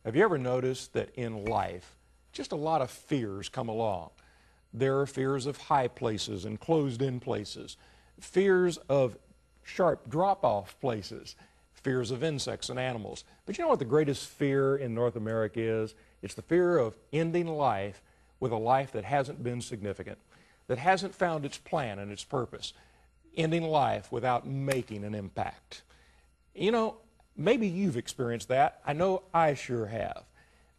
Have you ever noticed that in life, just a lot of fears come along? There are fears of high places and closed-in places, fears of sharp drop-off places, fears of insects and animals. But you know what the greatest fear in North America is? It's the fear of ending life with a life that hasn't been significant, that hasn't found its plan and its purpose, ending life without making an impact. You know, maybe you've experienced that. I know I sure have,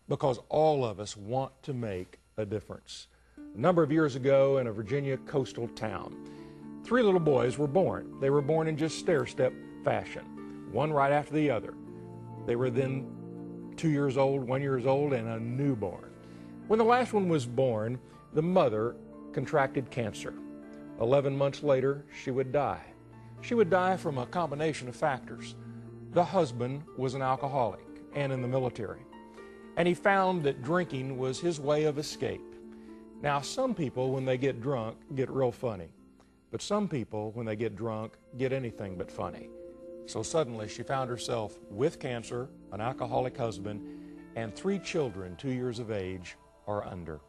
because all of us want to make a difference. A number of years ago in a Virginia coastal town, 3 little boys were born. They were born in just stair-step fashion, one right after the other. They were then 2 years old, 1 year old, and a newborn. When the last one was born, the mother contracted cancer. 11 months later, she would die. She would die from a combination of factors. The husband was an alcoholic and in the military, and he found that drinking was his way of escape. Now, some people, when they get drunk, get real funny, but some people, when they get drunk, get anything but funny. So suddenly she found herself with cancer, an alcoholic husband, and 3 children 2 years of age or under.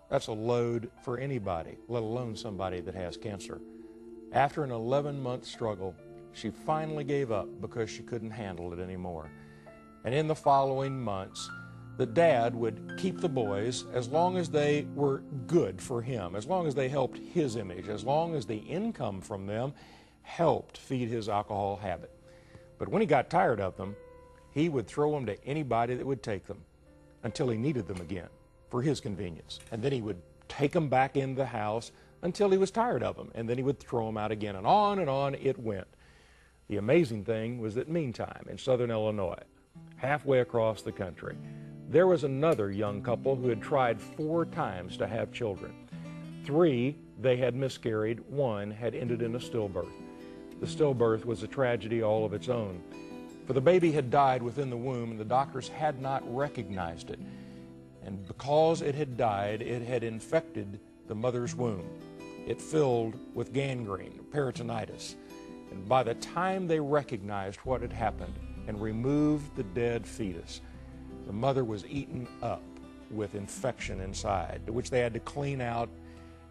That's a load for anybody, let alone somebody that has cancer. After an 11-month struggle, she finally gave up because she couldn't handle it anymore. And in the following months, the dad would keep the boys as long as they were good for him, as long as they helped his image, as long as the income from them helped feed his alcohol habit. But when he got tired of them, he would throw them to anybody that would take them until he needed them again for his convenience. And then he would take them back in the house until he was tired of them, and then he would throw them out again, and on it went. The amazing thing was that meantime, in southern Illinois, halfway across the country, there was another young couple who had tried 4 times to have children. 3, they had miscarried. 1 had ended in a stillbirth. The stillbirth was a tragedy all of its own, for the baby had died within the womb, and the doctors had not recognized it. And because it had died, it had infected the mother's womb. It filled with gangrene, peritonitis. And by the time they recognized what had happened and removed the dead fetus, the mother was eaten up with infection inside, which they had to clean out,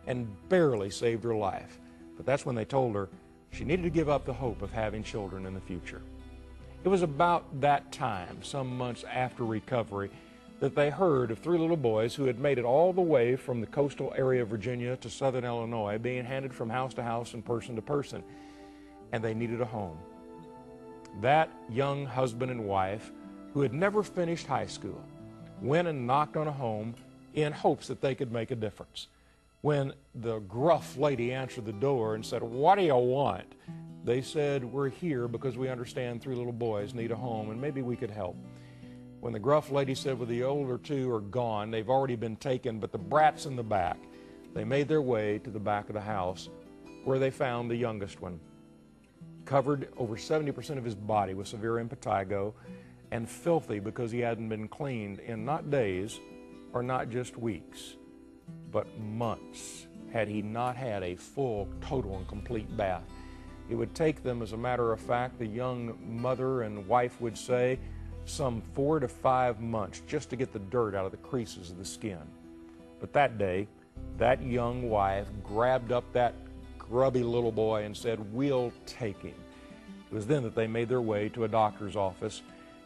and barely saved her life. But that's when they told her she needed to give up the hope of having children in the future. It was about that time, some months after recovery, that they heard of 3 little boys who had made it all the way from the coastal area of Virginia to southern Illinois, being handed from house to house and person to person, and they needed a home. That young husband and wife, who had never finished high school, went and knocked on a home in hopes that they could make a difference. When the gruff lady answered the door and said, "What do you want?" they said, "We're here because we understand 3 little boys need a home and maybe we could help." When the gruff lady said, "Well, the older 2 are gone, they've already been taken, but the brat's in the back," they made their way to the back of the house, where they found the youngest one, covered over 70% of his body with severe impetigo, and filthy because he hadn't been cleaned in not days or not just weeks, but months, had he not had a full, total, and complete bath. It would take them, as a matter of fact, the young mother and wife would say, some 4 to 5 months just to get the dirt out of the creases of the skin. But that day, that young wife grabbed up that grubby little boy and said, "We'll take him." It was then that they made their way to a doctor's office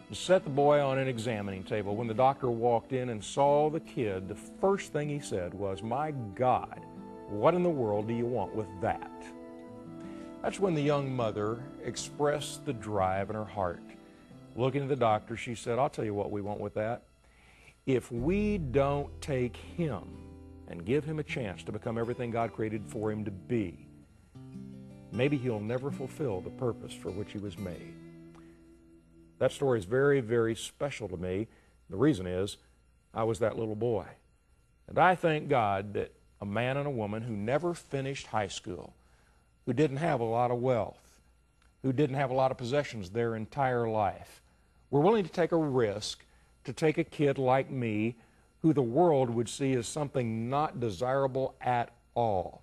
and set the boy on an examining table. When the doctor walked in and saw the kid, the first thing he said was, "My God, what in the world do you want with that?" That's when the young mother expressed the drive in her heart. Looking at the doctor, she said, "I'll tell you what we want with that. If we don't take him and give him a chance to become everything God created for him to be, maybe he'll never fulfill the purpose for which he was made." That story is very, very special to me. The reason is I was that little boy. And I thank God that a man and a woman who never finished high school, who didn't have a lot of wealth, who didn't have a lot of possessions their entire life, were willing to take a risk to take a kid like me, who the world would see as something not desirable at all.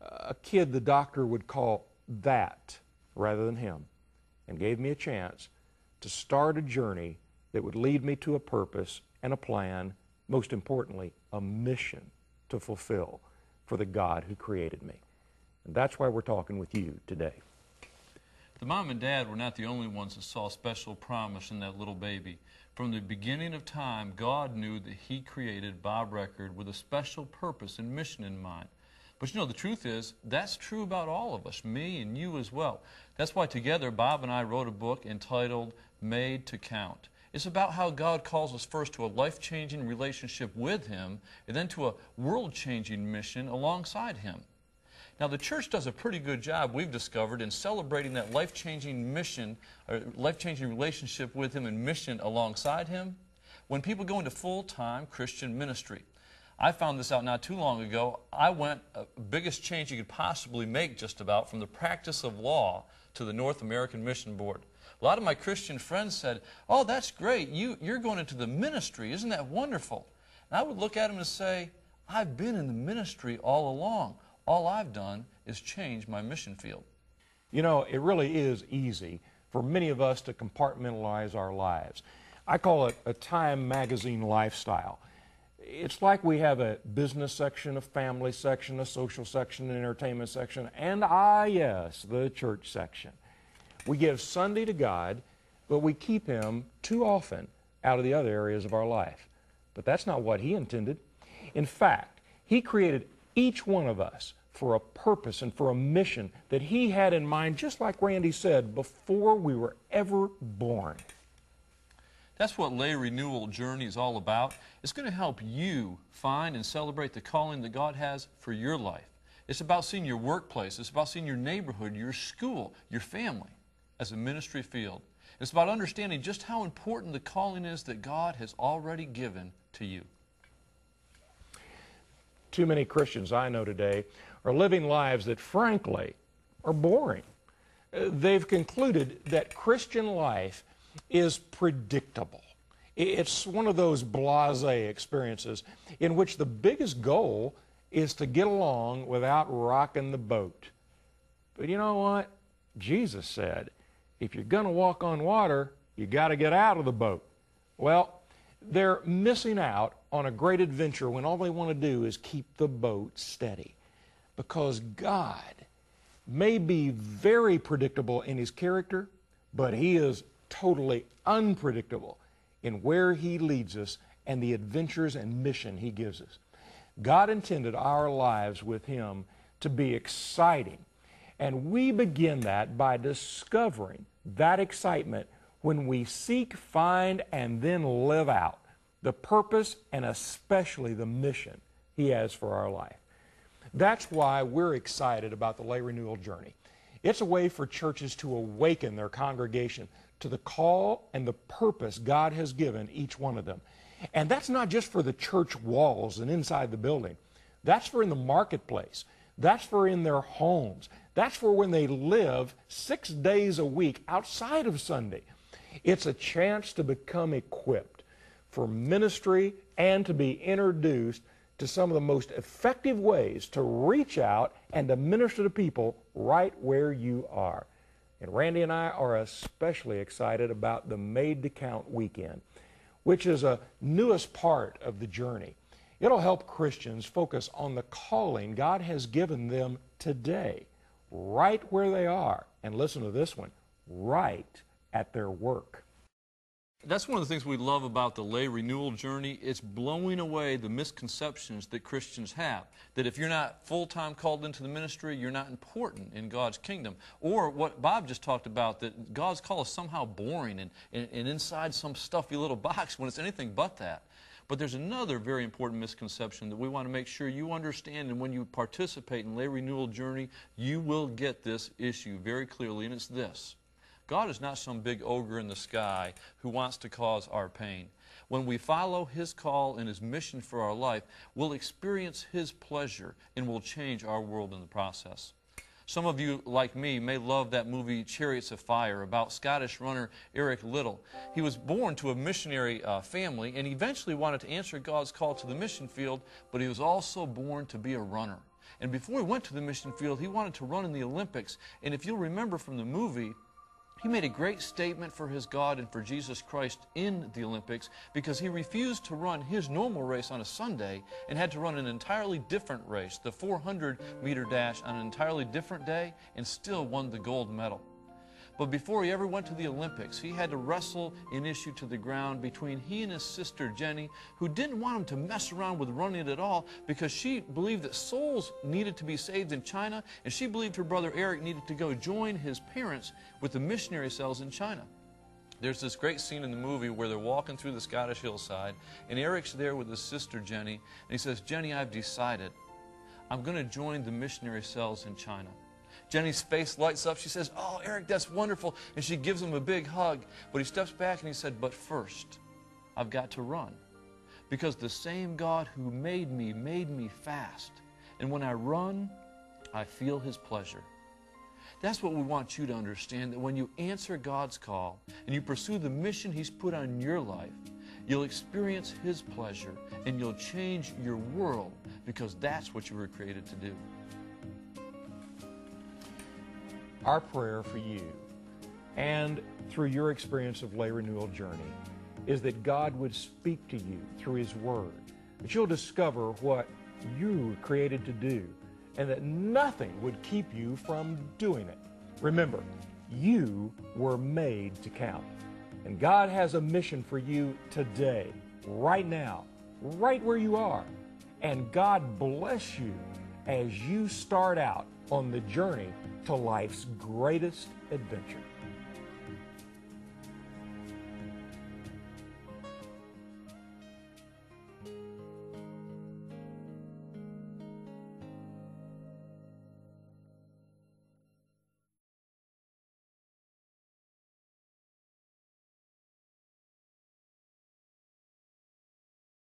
A kid the doctor would call that rather than him, and gave me a chance to start a journey that would lead me to a purpose and a plan, most importantly, a mission to fulfill for the God who created me. And that's why we're talking with you today. The mom and dad were not the only ones that saw special promise in that little baby. From the beginning of time, God knew that He created Bob Record with a special purpose and mission in mind. But you know, the truth is, that's true about all of us, me and you as well. That's why together, Bob and I wrote a book entitled Made to Count. It's about how God calls us first to a life-changing relationship with Him, and then to a world-changing mission alongside Him. Now, the church does a pretty good job, we've discovered, in celebrating that life-changing mission, or life-changing relationship with Him and mission alongside Him when people go into full-time Christian ministry. I found this out not too long ago. I went biggest change you could possibly make just about from the practice of law to the North American Mission Board. A lot of my Christian friends said, "Oh, that's great. You're going into the ministry. Isn't that wonderful?" And I would look at them and say, "I've been in the ministry all along. All I've done is change my mission field." You know, it really is easy for many of us to compartmentalize our lives. I call it a Time magazine lifestyle. It's like we have a business section, a family section, a social section, an entertainment section, and yes, the church section. We give Sunday to God, but we keep Him too often out of the other areas of our life. But that's not what He intended. In fact, He created each one of us for a purpose and for a mission that He had in mind, just like Randy said, before we were ever born. That's what Lay Renewal Journey is all about. It's going to help you find and celebrate the calling that God has for your life. It's about seeing your workplace. It's about seeing your neighborhood, your school, your family as a ministry field. It's about understanding just how important the calling is that God has already given to you. Too many Christians I know today are living lives that, frankly, are boring. They've concluded that Christian life is predictable. It's one of those blasé experiences in which the biggest goal is to get along without rocking the boat. But you know what? Jesus said, if you're going to walk on water, you got to get out of the boat. Well, they're missing out on a great adventure when all they want to do is keep the boat steady. Because God may be very predictable in His character, but He is totally unpredictable in where He leads us and the adventures and mission He gives us. God intended our lives with Him to be exciting, and we begin that by discovering that excitement when we seek, find, and then live out the purpose and especially the mission He has for our life. That's why we're excited about the Lay Renewal Journey. It's a way for churches to awaken their congregation to the call and the purpose God has given each one of them. And that's not just for the church walls and inside the building. That's for in the marketplace. That's for in their homes. That's for when they live 6 days a week outside of Sunday. It's a chance to become equipped for ministry and to be introduced to some of the most effective ways to reach out and to minister to people right where you are. And Randy and I are especially excited about the Made to Count weekend, which is a newest part of the journey. It'll help Christians focus on the calling God has given them today, right where they are. And listen to this one, right at their work. That's one of the things we love about the Lay Renewal Journey. It's blowing away the misconceptions that Christians have, that if you're not full-time called into the ministry, you're not important in God's kingdom. Or what Bob just talked about, that God's call is somehow boring and inside some stuffy little box when it's anything but that. But there's another very important misconception that we want to make sure you understand, and when you participate in Lay Renewal Journey, you will get this issue very clearly, and it's this. God is not some big ogre in the sky who wants to cause our pain. When we follow His call and His mission for our life, we'll experience His pleasure and we'll change our world in the process. Some of you, like me, may love that movie Chariots of Fire about Scottish runner Eric Liddell. He was born to a missionary family and eventually wanted to answer God's call to the mission field, but he was also born to be a runner. And before he went to the mission field, he wanted to run in the Olympics. And if you'll remember from the movie, He made a great statement for his God and for Jesus Christ in the Olympics because he refused to run his normal race on a Sunday and had to run an entirely different race, the 400-meter dash, on an entirely different day, and still won the gold medal. But before he ever went to the Olympics, he had to wrestle an issue to the ground between he and his sister Jenny, who didn't want him to mess around with running at all because she believed that souls needed to be saved in China, and she believed her brother Eric needed to go join his parents with the missionary cells in China. There's this great scene in the movie where they're walking through the Scottish hillside, and Eric's there with his sister Jenny, and he says, "Jenny, I've decided. I'm going to join the missionary cells in China." Jenny's face lights up. She says, "Oh, Eric, that's wonderful." And she gives him a big hug. But he steps back and he said, "But first, I've got to run. Because the same God who made me fast. And when I run, I feel His pleasure." That's what we want you to understand, that when you answer God's call and you pursue the mission He's put on your life, you'll experience His pleasure and you'll change your world because that's what you were created to do. Our prayer for you, and through your experience of Lay Renewal Journey, is that God would speak to you through His Word, that you'll discover what you were created to do, and that nothing would keep you from doing it. Remember, you were made to count, and God has a mission for you today, right now, right where you are. And God bless you as you start out on the journey to life's greatest adventure.